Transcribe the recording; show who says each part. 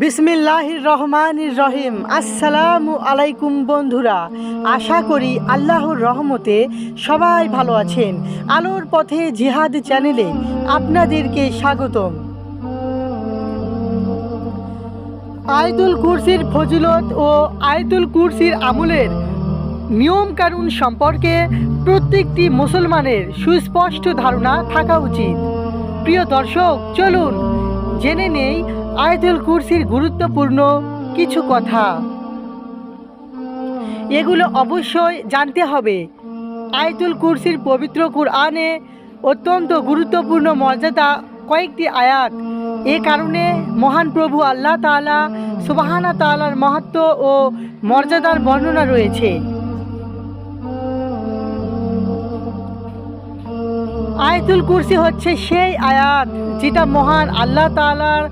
Speaker 1: বিসমিল্লাহির রহমানির রহিম। আসসালামু আলাইকুম বন্ধুরা, আশা করি আল্লাহর রহমতে সবাই ভালো আছেন। আলোর পথে জিহাদ চ্যানেলে আপনাদেরকে স্বাগতম। আয়াতুল কুরসির ফজিলত ও আয়াতুল কুরসির আমলের নিয়ম কানুন সম্পর্কে প্রত্যেকটি মুসলমানের সুস্পষ্ট ধারণা থাকা উচিত। প্রিয় দর্শক, চলুন জেনে নেই আয়াতুল কুরসির গুরুত্বপূর্ণ কিছু কথা। এগুলো অবশ্যই জানতে হবে। আয়াতুল কুরসির পবিত্র কুরআনে অত্যন্ত গুরুত্বপূর্ণ মর্যাদা কয়েকটি আয়াত। এ কারণে মহান প্রভু আল্লাহ তাআলা সুবহানা তাআলার মাহাত্ম্য ও মর্যাদার বর্ণনা রয়েছে। আয়াতুল কুরসি হচ্ছে সেই আয়াত যেটা মহান আল্লাহ তাআলার